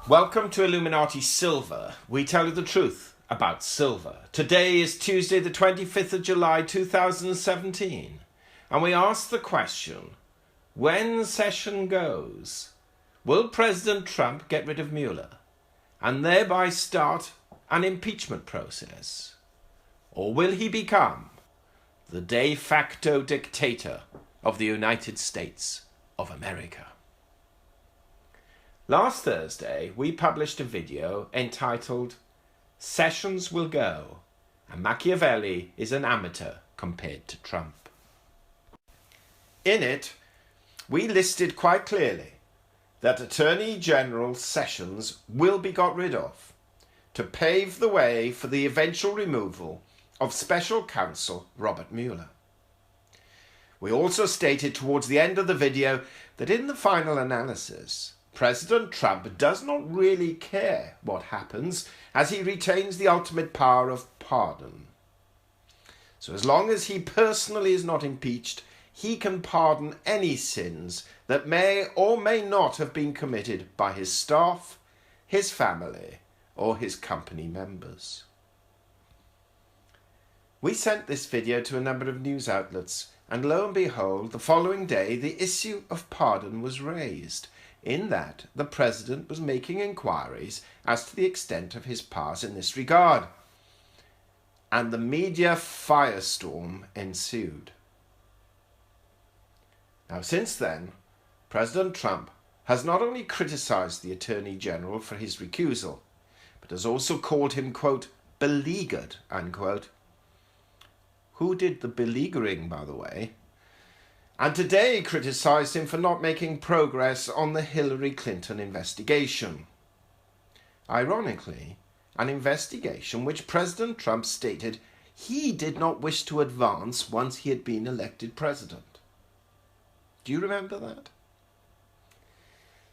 Welcome to Illuminati Silver. We tell you the truth about silver. Today is Tuesday the 25th of July 2017 and we ask the question, when session goes, will President Trump get rid of Mueller and thereby start an impeachment process? Or will he become the de facto dictator of the United States of America? Last Thursday, we published a video entitled Sessions Will Go, and Machiavelli is an amateur compared to Trump. In it, we listed quite clearly that Attorney General Sessions will be got rid of to pave the way for the eventual removal of Special Counsel Robert Mueller. We also stated towards the end of the video that in the final analysis, President Trump does not really care what happens as he retains the ultimate power of pardon. So as long as he personally is not impeached, he can pardon any sins that may or may not have been committed by his staff, his family, or his company members. We sent this video to a number of news outlets, and lo and behold, the following day the issue of pardon was raised, in that the President was making inquiries as to the extent of his powers in this regard. And the media firestorm ensued. Now since then, President Trump has not only criticised the Attorney General for his recusal, but has also called him, quote, beleaguered, unquote. Who did the beleaguering, by the way? And today criticised him for not making progress on the Hillary Clinton investigation. Ironically, an investigation which President Trump stated he did not wish to advance once he had been elected president. Do you remember that?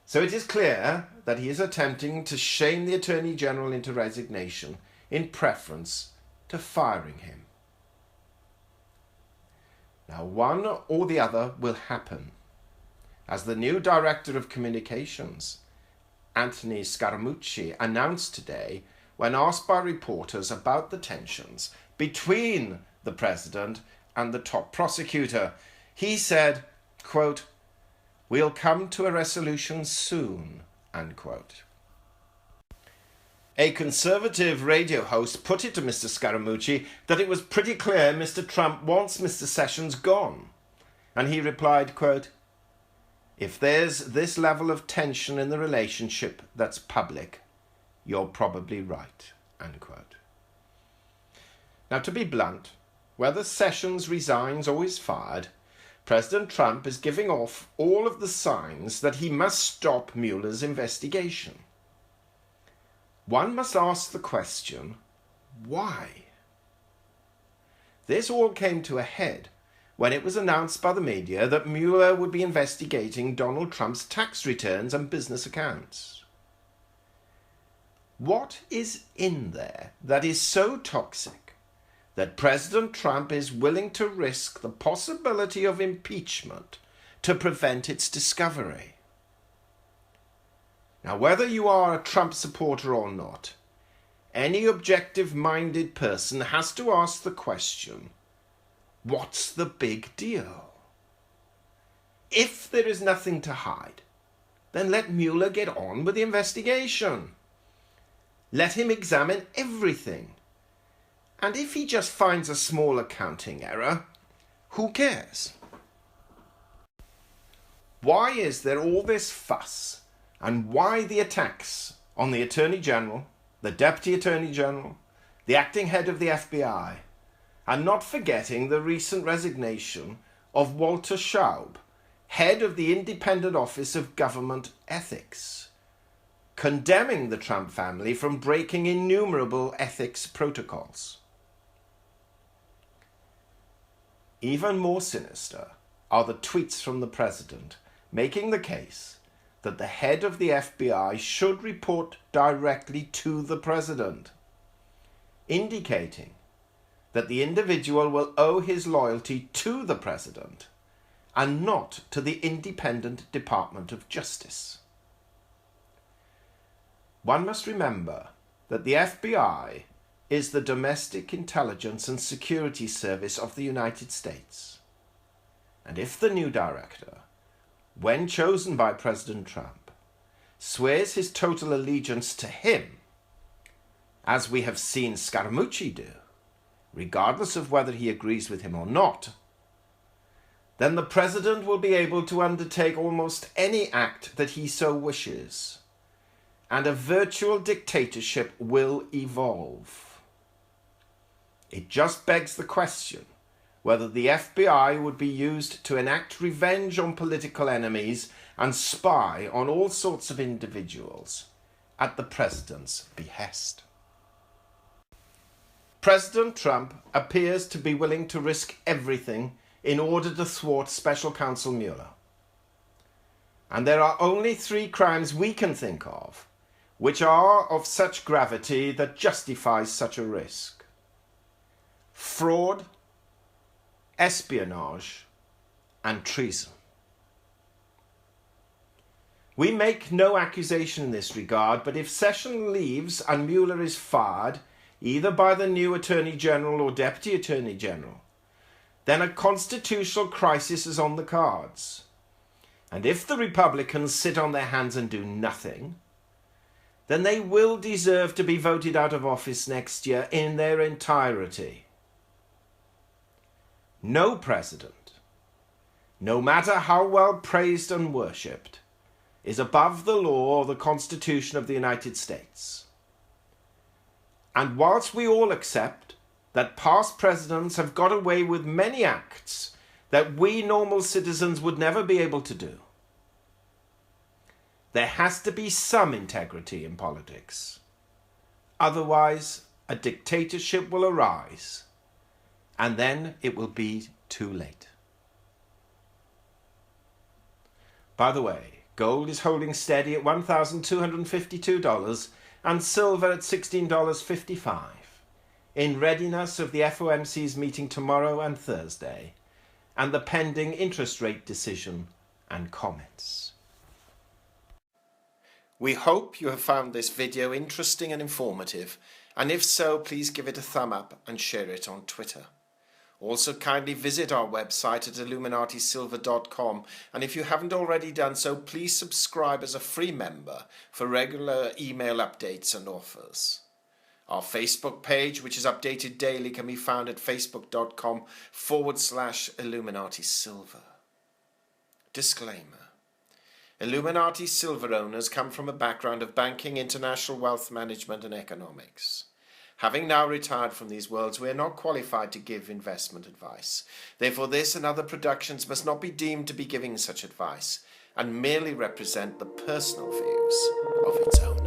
So it is clear that he is attempting to shame the Attorney General into resignation in preference to firing him. Now, one or the other will happen, as the new Director of Communications, Anthony Scaramucci, announced today when asked by reporters about the tensions between the President and the top prosecutor. He said, quote, "We'll come to a resolution soon," unquote. A conservative radio host put it to Mr. Scaramucci that it was pretty clear Mr. Trump wants Mr. Sessions gone. And he replied, quote, "If there's this level of tension in the relationship that's public, you're probably right," unquote. Now, to be blunt, whether Sessions resigns or is fired, President Trump is giving off all of the signs that he must stop Mueller's investigation. One must ask the question, why? This all came to a head when it was announced by the media that Mueller would be investigating Donald Trump's tax returns and business accounts. What is in there that is so toxic that President Trump is willing to risk the possibility of impeachment to prevent its discovery? Now, whether you are a Trump supporter or not, any objective-minded person has to ask the question, what's the big deal? If there is nothing to hide, then let Mueller get on with the investigation. Let him examine everything. And if he just finds a small accounting error, who cares? Why is there all this fuss? And why the attacks on the Attorney General, the Deputy Attorney General, the acting head of the FBI, and not forgetting the recent resignation of Walter Schaub, head of the Independent Office of Government Ethics, condemning the Trump family from breaking innumerable ethics protocols? Even more sinister are the tweets from the President making the case that the head of the FBI should report directly to the President, indicating that the individual will owe his loyalty to the President and not to the independent Department of Justice. One must remember that the FBI is the Domestic Intelligence and Security Service of the United States. And if the new director, when chosen by President Trump, swears his total allegiance to him, as we have seen Scaramucci do, regardless of whether he agrees with him or not, then the president will be able to undertake almost any act that he so wishes, and a virtual dictatorship will evolve. It just begs the question whether the FBI would be used to enact revenge on political enemies and spy on all sorts of individuals at the president's behest. President Trump appears to be willing to risk everything in order to thwart Special Counsel Mueller. And there are only 3 crimes we can think of which are of such gravity that justifies such a risk: fraud, espionage, and treason. We make no accusation in this regard, but if Sessions leaves and Mueller is fired, either by the new Attorney General or Deputy Attorney General, then a constitutional crisis is on the cards. And if the Republicans sit on their hands and do nothing, then they will deserve to be voted out of office next year in their entirety. No president, no matter how well praised and worshipped, is above the law or the Constitution of the United States. And whilst we all accept that past presidents have got away with many acts that we normal citizens would never be able to do, there has to be some integrity in politics. Otherwise, a dictatorship will arise, and then it will be too late. By the way, gold is holding steady at $1,252 and silver at $16.55, in readiness of the FOMC's meeting tomorrow and Thursday, and the pending interest rate decision and comments. We hope you have found this video interesting and informative, and if so, please give it a thumb up and share it on Twitter. Also, kindly visit our website at illuminatisilver.com, and if you haven't already done so, please subscribe as a free member for regular email updates and offers. Our Facebook page, which is updated daily, can be found at facebook.com/illuminatisilver. Disclaimer. Illuminati silver owners come from a background of banking, international wealth management and economics. Having now retired from these worlds, we are not qualified to give investment advice. Therefore, this and other productions must not be deemed to be giving such advice and merely represent the personal views of its owners.